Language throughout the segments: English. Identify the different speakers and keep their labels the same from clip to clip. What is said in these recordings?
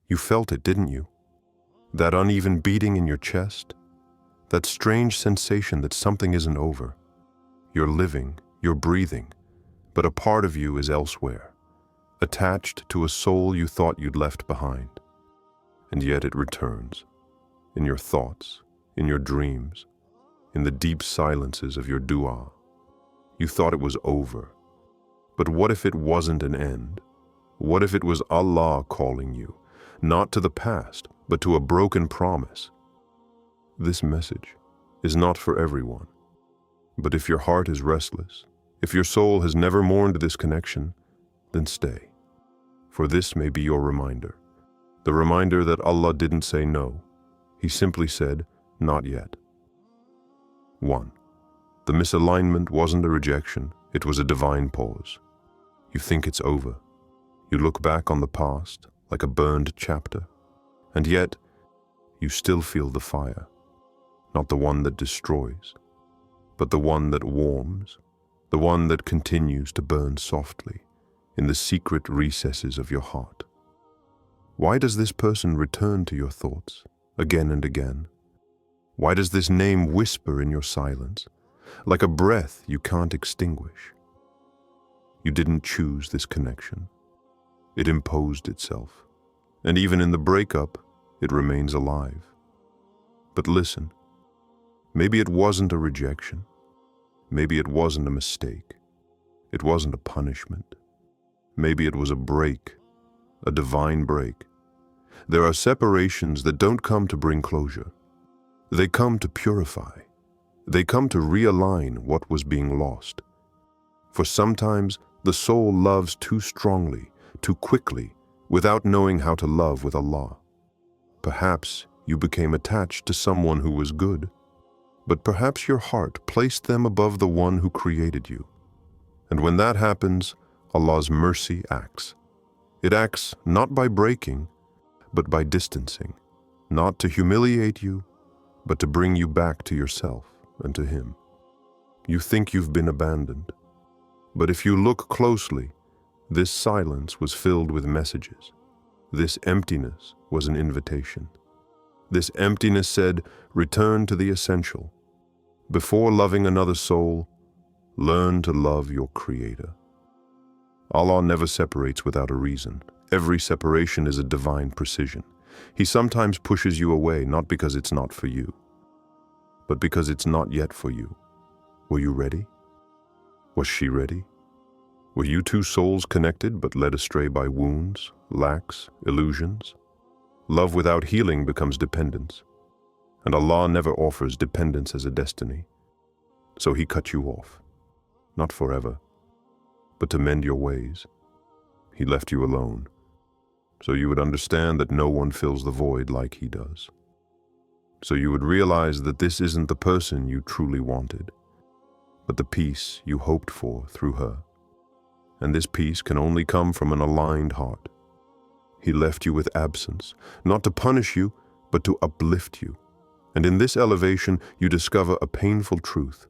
Speaker 1: You felt it, didn't you? That uneven beating in your chest? That strange sensation that something isn't over. You're living, you're breathing, but a part of you is elsewhere, attached to a soul you thought you'd left behind. And yet it returns, in your thoughts, in your dreams, in the deep silences of your dua. You thought it was over, but what if it wasn't an end? What if it was Allah calling you, not to the past, but to a broken promise? This message is not for everyone, but if your heart is restless, if your soul has never mourned this connection, then stay, for this may be your reminder. The reminder that Allah didn't say no, He simply said, not yet. 1. The misalignment wasn't a rejection, it was a divine pause. You think it's over. You look back on the past like a burned chapter, and yet you still feel the fire, not the one that destroys, but the one that warms, the one that continues to burn softly in the secret recesses of your heart. Why does this person return to your thoughts again and again? Why does this name whisper in your silence, like a breath you can't extinguish? You didn't choose this connection. It imposed itself, and even in the breakup, it remains alive. But listen, maybe it wasn't a rejection. Maybe it wasn't a mistake. It wasn't a punishment. Maybe it was a break, a divine break. There are separations that don't come to bring closure. They come to purify. They come to realign what was being lost. For sometimes the soul loves too strongly, too quickly, without knowing how to love with Allah. Perhaps you became attached to someone who was good, but perhaps your heart placed them above the one who created you. And when that happens, Allah's mercy acts. It acts not by breaking, but by distancing, not to humiliate you, but to bring you back to yourself and to Him. You think you've been abandoned, but if you look closely, this silence was filled with messages. This emptiness was an invitation. This emptiness said, return to the essential. Before loving another soul, learn to love your Creator. Allah never separates without a reason. Every separation is a divine precision. He sometimes pushes you away, not because it's not for you, but because it's not yet for you. Were you ready? Was she ready? Were you two souls connected but led astray by wounds, lacks, illusions? Love without healing becomes dependence, and Allah never offers dependence as a destiny. So He cut you off, not forever, but to mend your ways. He left you alone, so you would understand that no one fills the void like He does. So you would realize that this isn't the person you truly wanted, but the peace you hoped for through her. And this peace can only come from an aligned heart. He left you with absence, not to punish you, but to uplift you. And in this elevation, you discover a painful truth.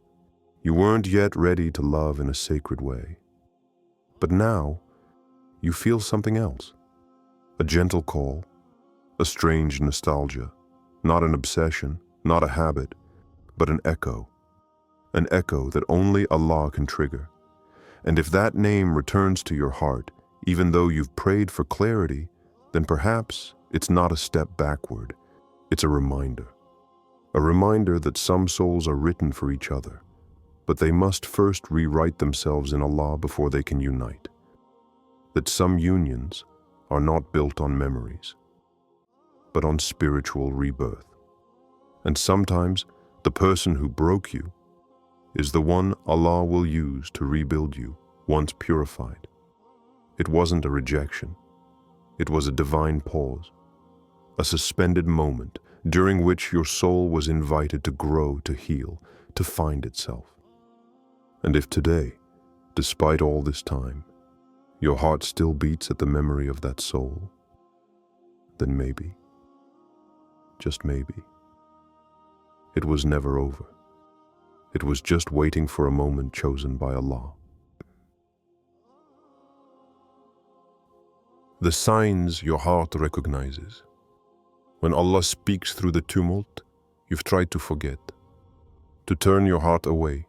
Speaker 1: You weren't yet ready to love in a sacred way. But now, you feel something else. A gentle call, a strange nostalgia, not an obsession, not a habit, but an echo that only Allah can trigger. And if that name returns to your heart, even though you've prayed for clarity, then perhaps it's not a step backward, it's a reminder that some souls are written for each other, but they must first rewrite themselves in Allah before they can unite. That some unions are not built on memories, but on spiritual rebirth. And sometimes the person who broke you is the one Allah will use to rebuild you once purified. It wasn't a rejection. It was a divine pause, a suspended moment during which your soul was invited to grow, to heal, to find itself. And if today, despite all this time, your heart still beats at the memory of that soul, then maybe, just maybe, it was never over. It was just waiting for a moment chosen by Allah. the signs your heart recognizes. When Allah speaks through the tumult, you've tried to forget, to turn your heart away.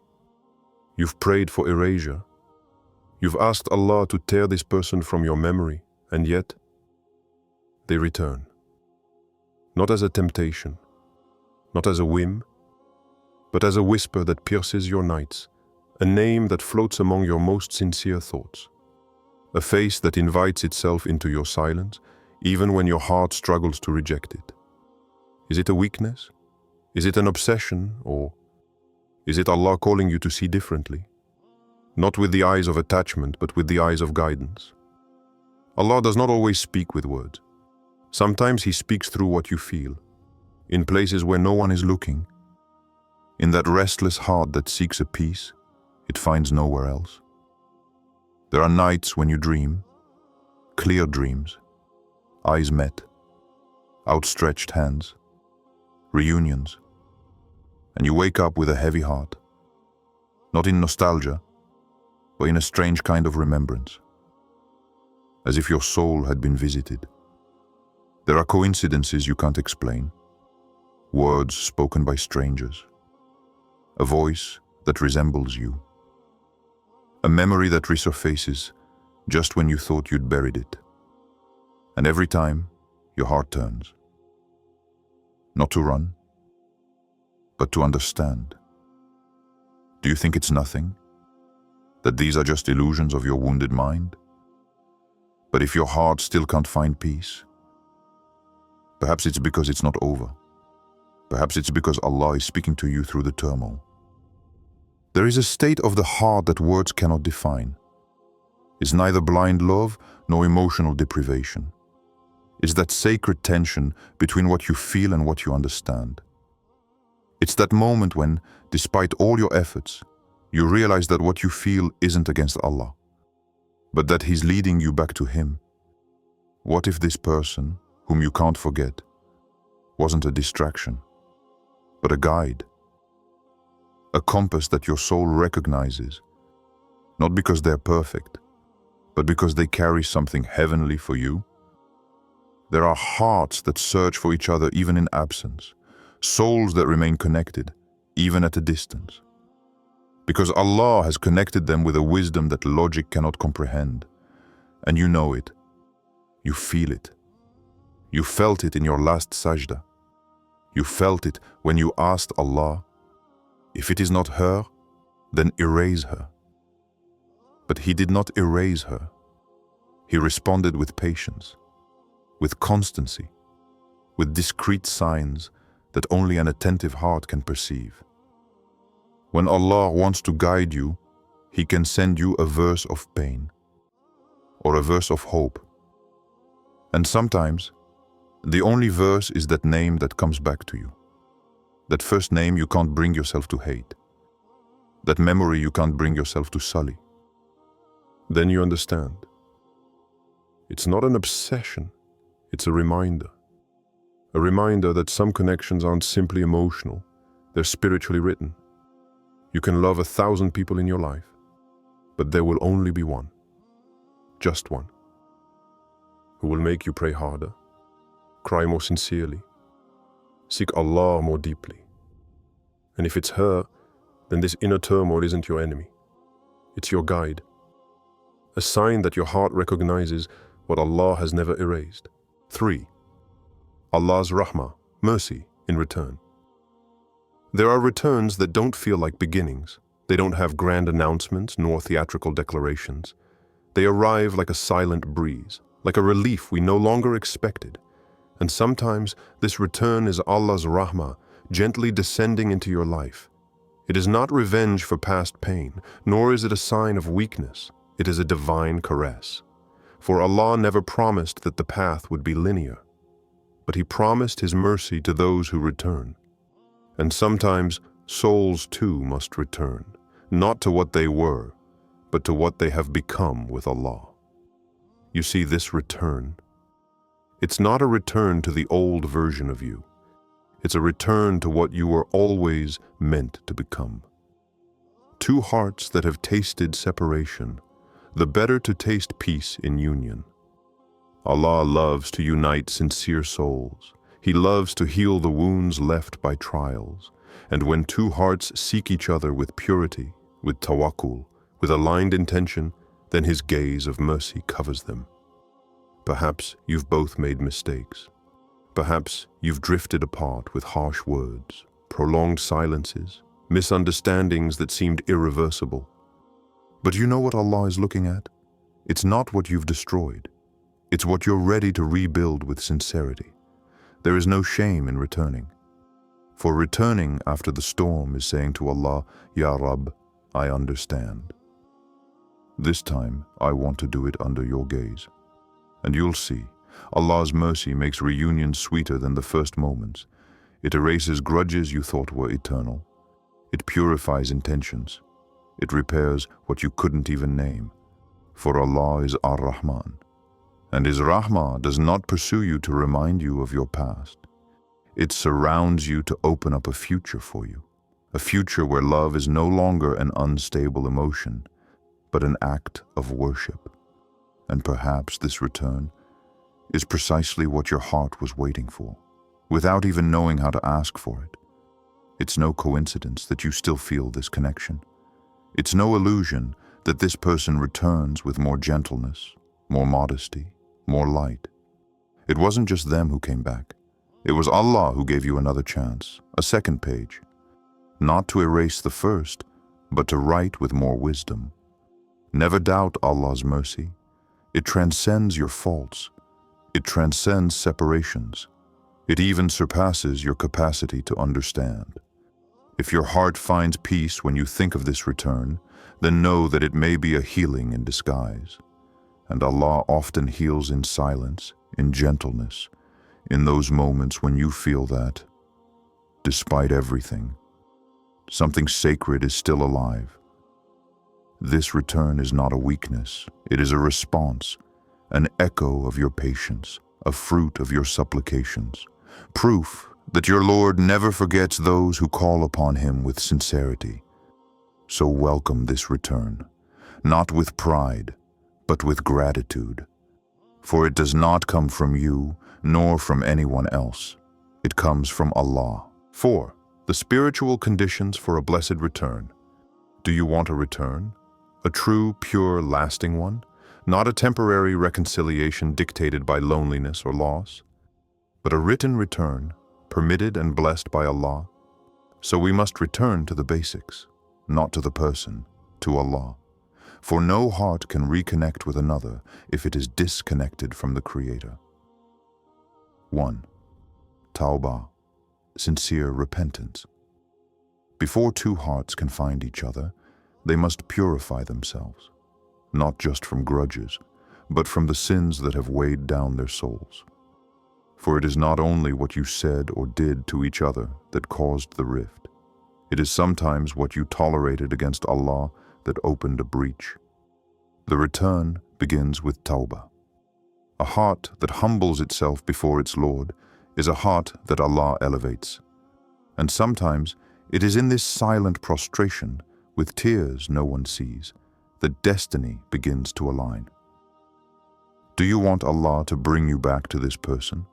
Speaker 1: You've prayed for erasure. You've asked Allah to tear this person from your memory, and yet they return. Not as a temptation, not as a whim, but as a whisper that pierces your nights, a name that floats among your most sincere thoughts, a face that invites itself into your silence, even when your heart struggles to reject it. Is it a weakness? Is it an obsession? Or is it Allah calling you to see differently? Not with the eyes of attachment, but with the eyes of guidance. Allah does not always speak with words. Sometimes He speaks through what you feel, in places where no one is looking. In that restless heart that seeks a peace it finds nowhere else. There are nights when you dream, clear dreams, eyes met, outstretched hands, reunions, and you wake up with a heavy heart, not in nostalgia, but in a strange kind of remembrance, as if your soul had been visited. There are coincidences you can't explain, words spoken by strangers, a voice that resembles you, a memory that resurfaces just when you thought you'd buried it. And every time, your heart turns. Not to run, but to understand. Do you think it's nothing? That these are just illusions of your wounded mind? But if your heart still can't find peace, perhaps it's because it's not over. Perhaps it's because Allah is speaking to you through the turmoil. There is a state of the heart that words cannot define. It's neither blind love nor emotional deprivation. It's that sacred tension between what you feel and what you understand. It's that moment when, despite all your efforts, you realize that what you feel isn't against Allah, but that He's leading you back to Him. What if this person, whom you can't forget, wasn't a distraction, but a guide? A compass that your soul recognizes, not because they're perfect, but because they carry something heavenly for you. There are hearts that search for each other even in absence, souls that remain connected, even at a distance. Because Allah has connected them with a wisdom that logic cannot comprehend. And you know it. You feel it. You felt it in your last sajda. You felt it when you asked Allah, if it is not her, then erase her. But He did not erase her. He responded with patience, with constancy, with discreet signs that only an attentive heart can perceive. When Allah wants to guide you, He can send you a verse of pain or a verse of hope. And sometimes, the only verse is that name that comes back to you. That first name you can't bring yourself to hate. That memory you can't bring yourself to sully. Then you understand. It's not an obsession, it's a reminder. A reminder that some connections aren't simply emotional, they're spiritually written. You can love 1,000 people in your life, but there will only be one, just one, who will make you pray harder, cry more sincerely, seek Allah more deeply. And if it's her, then this inner turmoil isn't your enemy. It's your guide. A sign that your heart recognizes what Allah has never erased. 3. Allah's rahmah, mercy, in return. There are returns that don't feel like beginnings. They don't have grand announcements nor theatrical declarations. They arrive like a silent breeze, like a relief we no longer expected. And sometimes this return is Allah's rahmah, gently descending into your life. It is not revenge for past pain, nor is it a sign of weakness. It is a divine caress. For Allah never promised that the path would be linear, but He promised His mercy to those who return. And sometimes souls too must return, not to what they were, but to what they have become with Allah. You see, this return, it's not a return to the old version of you. It's a return to what you were always meant to become. Two hearts that have tasted separation, the better to taste peace in union. Allah loves to unite sincere souls. He loves to heal the wounds left by trials. And when two hearts seek each other with purity, with tawakkul, with aligned intention, then His gaze of mercy covers them. Perhaps you've both made mistakes. Perhaps you've drifted apart with harsh words, prolonged silences, misunderstandings that seemed irreversible. But you know what Allah is looking at? It's not what you've destroyed. It's what you're ready to rebuild with sincerity. There is no shame in returning. For returning after the storm is saying to Allah, Ya Rabb, I understand. This time, I want to do it under your gaze. And you'll see, Allah's mercy makes reunion sweeter than the first moments. It erases grudges you thought were eternal. It purifies intentions. It repairs what you couldn't even name. For Allah is Ar-Rahman. And His Rahmah does not pursue you to remind you of your past. It surrounds you to open up a future for you. A future where love is no longer an unstable emotion, but an act of worship. And perhaps this return is precisely what your heart was waiting for, without even knowing how to ask for it. It's no coincidence that you still feel this connection. It's no illusion that this person returns with more gentleness, more modesty, more light. It wasn't just them who came back. It was Allah who gave you another chance, a second page. Not to erase the first, but to write with more wisdom. Never doubt Allah's mercy. It transcends your faults. It transcends separations. It even surpasses your capacity to understand. If your heart finds peace when you think of this return, then know that it may be a healing in disguise. And Allah often heals in silence, in gentleness, in those moments when you feel that, despite everything, something sacred is still alive. This return is not a weakness. It is a response, an echo of your patience, a fruit of your supplications, proof that your Lord never forgets those who call upon Him with sincerity. So welcome this return, not with pride, but with gratitude. For it does not come from you, nor from anyone else. It comes from Allah. 4. The spiritual conditions for a blessed return. Do you want a return? A true, pure, lasting one? Not a temporary reconciliation dictated by loneliness or loss, but a written return, permitted and blessed by Allah. So we must return to the basics, not to the person, to Allah. For no heart can reconnect with another if it is disconnected from the Creator. 1. Tawbah, sincere repentance. Before two hearts can find each other, they must purify themselves, not just from grudges, but from the sins that have weighed down their souls. For it is not only what you said or did to each other that caused the rift. It is sometimes what you tolerated against Allah that opened a breach. The return begins with tawbah. A heart that humbles itself before its Lord is a heart that Allah elevates. And sometimes it is in this silent prostration, with tears no one sees, that destiny begins to align. Do you want Allah to bring you back to this person?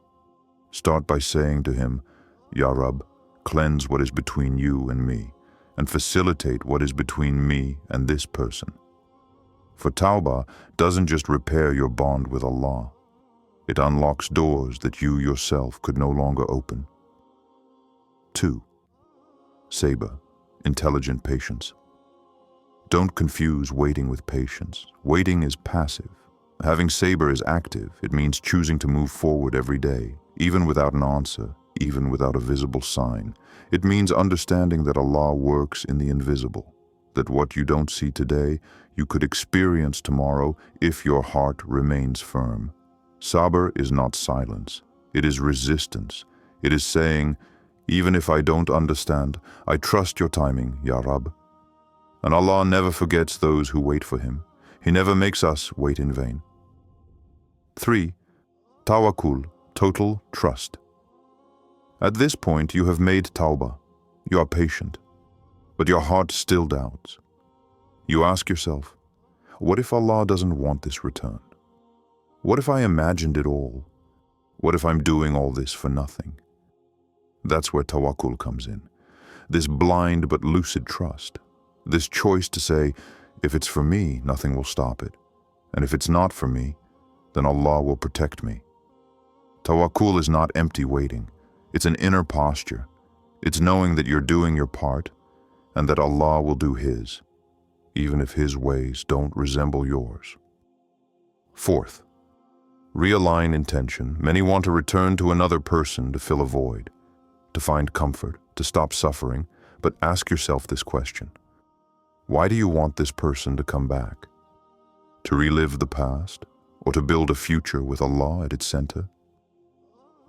Speaker 1: Start by saying to Him, Ya Rabb, cleanse what is between you and me, and facilitate what is between me and this person. For Tawbah doesn't just repair your bond with Allah. It unlocks doors that you yourself could no longer open. 2. Sabr, intelligent patience. Don't confuse waiting with patience. Waiting is passive. Having sabr is active. It means choosing to move forward every day, even without an answer, even without a visible sign. It means understanding that Allah works in the invisible, that what you don't see today, you could experience tomorrow if your heart remains firm. Sabr is not silence. It is resistance. It is saying, even if I don't understand, I trust your timing, Ya Rabb. And Allah never forgets those who wait for Him. He never makes us wait in vain. 3. Tawakkul, total trust. At this point, you have made tawbah. You are patient, but your heart still doubts. You ask yourself, what if Allah doesn't want this return? What if I imagined it all? What if I'm doing all this for nothing? That's where tawakkul comes in. This blind but lucid trust. This choice to say, if it's for me, nothing will stop it. And if it's not for me, then Allah will protect me. Tawakkul is not empty waiting. It's an inner posture. It's knowing that you're doing your part and that Allah will do His, even if His ways don't resemble yours. Fourth, realign intention. Many want to return to another person to fill a void, to find comfort, to stop suffering, but ask yourself this question. Why do you want this person to come back? To relive the past, or to build a future with Allah at its center?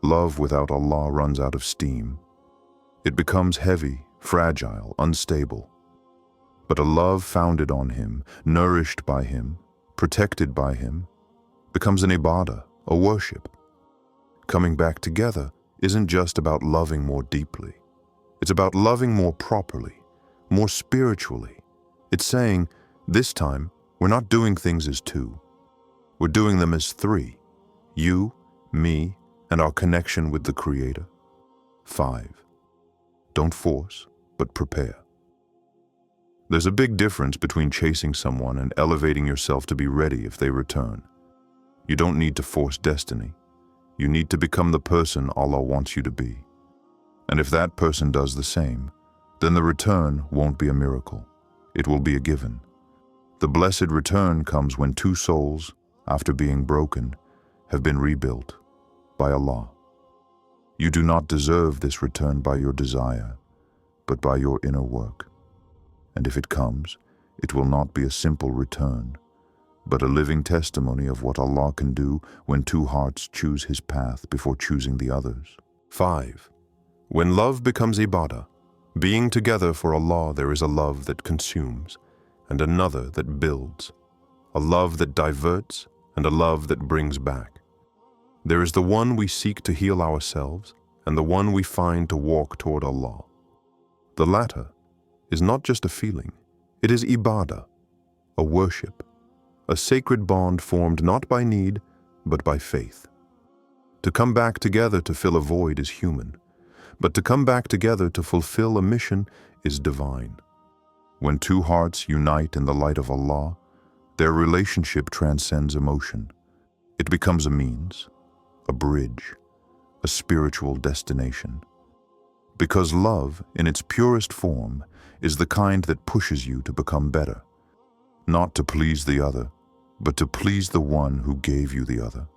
Speaker 1: Love without Allah runs out of steam. It becomes heavy, fragile, unstable. But a love founded on Him, nourished by Him, protected by Him, becomes an ibadah, a worship. Coming back together isn't just about loving more deeply. It's about loving more properly, more spiritually. It's saying, this time, we're not doing things as two. We're doing them as three. You, me, and our connection with the Creator. 5. Don't force, but prepare. There's a big difference between chasing someone and elevating yourself to be ready if they return. You don't need to force destiny. You need to become the person Allah wants you to be. And if that person does the same, then the return won't be a miracle. It will be a given. The blessed return comes when two souls, after being broken, have been rebuilt by Allah. You do not deserve this return by your desire, but by your inner work. And if it comes, it will not be a simple return, but a living testimony of what Allah can do when two hearts choose His path before choosing the others. 5. When love becomes ibadah, being together for Allah, there is a love that consumes, and another that builds, a love that diverts, and a love that brings back. There is the one we seek to heal ourselves, and the one we find to walk toward Allah. The latter is not just a feeling, it is ibadah, a worship, a sacred bond formed not by need, but by faith. To come back together to fill a void is human, but to come back together to fulfill a mission is divine. When two hearts unite in the light of Allah, their relationship transcends emotion. It becomes a means, a bridge, a spiritual destination. Because love, in its purest form, is the kind that pushes you to become better, not to please the other, but to please the one who gave you the other.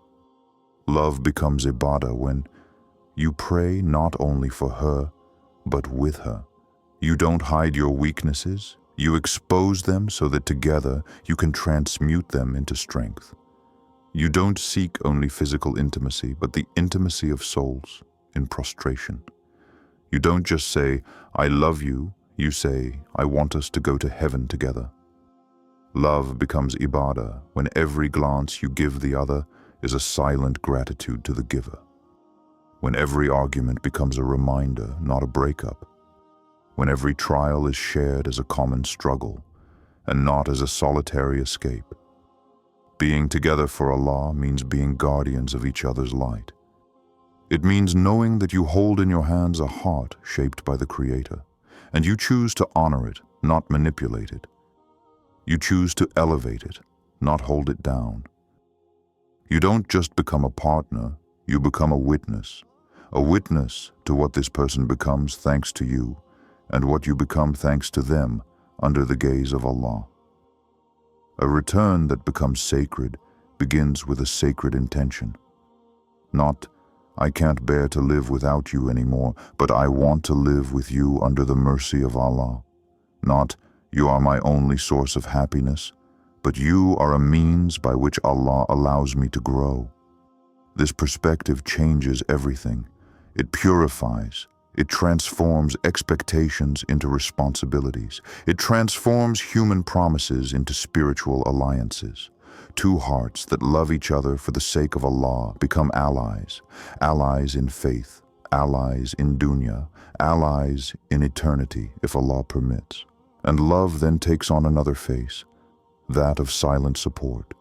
Speaker 1: Love becomes ibadah when you pray not only for her, but with her. You don't hide your weaknesses, you expose them so that together you can transmute them into strength. You don't seek only physical intimacy, but the intimacy of souls in prostration. You don't just say, I love you, you say, I want us to go to heaven together. Love becomes ibadah when every glance you give the other is a silent gratitude to the giver. When every argument becomes a reminder, not a breakup. When every trial is shared as a common struggle and not as a solitary escape. Being together for Allah means being guardians of each other's light. It means knowing that you hold in your hands a heart shaped by the Creator, and you choose to honor it, not manipulate it. You choose to elevate it, not hold it down. You don't just become a partner, you become a witness to what this person becomes thanks to you, and what you become thanks to them under the gaze of Allah. A return that becomes sacred begins with a sacred intention. Not, I can't bear to live without you anymore, but I want to live with you under the mercy of Allah. Not, you are my only source of happiness, but you are a means by which Allah allows me to grow. This perspective changes everything. It purifies. It transforms expectations into responsibilities. It transforms human promises into spiritual alliances. Two hearts that love each other for the sake of Allah become allies. Allies in faith, allies in dunya, allies in eternity, if Allah permits. And love then takes on another face, that of silent support.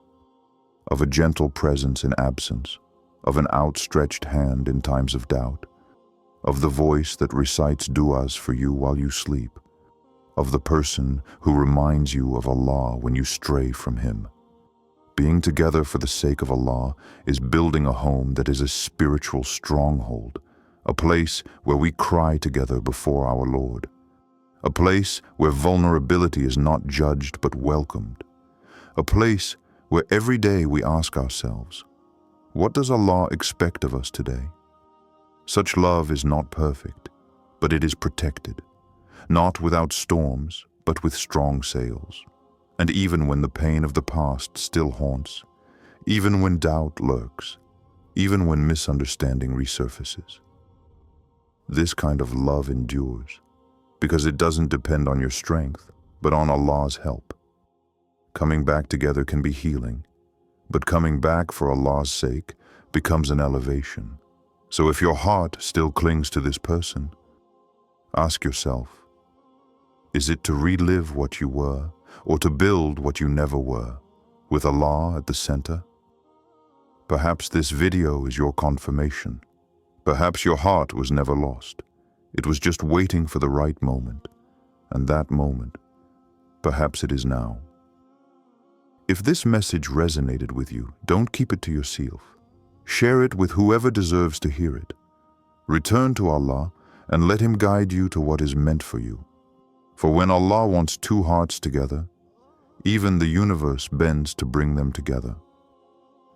Speaker 2: of a gentle presence in absence, of an outstretched hand in times of doubt, of the voice that recites du'as for you while you sleep, of the person who reminds you of Allah when you stray from Him. Being together for the sake of Allah is building a home that is a spiritual stronghold, a place where we cry together before our Lord, a place where vulnerability is not judged but welcomed, a place where every day we ask ourselves, what does Allah expect of us today? Such love is not perfect, but it is protected, not without storms, but with strong sails. And even when the pain of the past still haunts, even when doubt lurks, even when misunderstanding resurfaces, this kind of love endures, because it doesn't depend on your strength, but on Allah's help. Coming back together can be healing, but coming back for Allah's sake becomes an elevation. So if your heart still clings to this person, ask yourself, is it to relive what you were, or to build what you never were, with Allah at the center? Perhaps this video is your confirmation. Perhaps your heart was never lost. It was just waiting for the right moment. And that moment, perhaps it is now. If this message resonated with you, don't keep it to yourself. Share it with whoever deserves to hear it. Return to Allah and let Him guide you to what is meant for you. For when Allah wants two hearts together, even the universe bends to bring them together.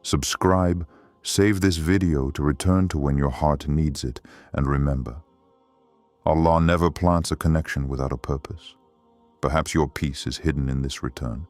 Speaker 2: Subscribe, save this video to return to when your heart needs it, and remember, Allah never plants a connection without a purpose. Perhaps your peace is hidden in this return.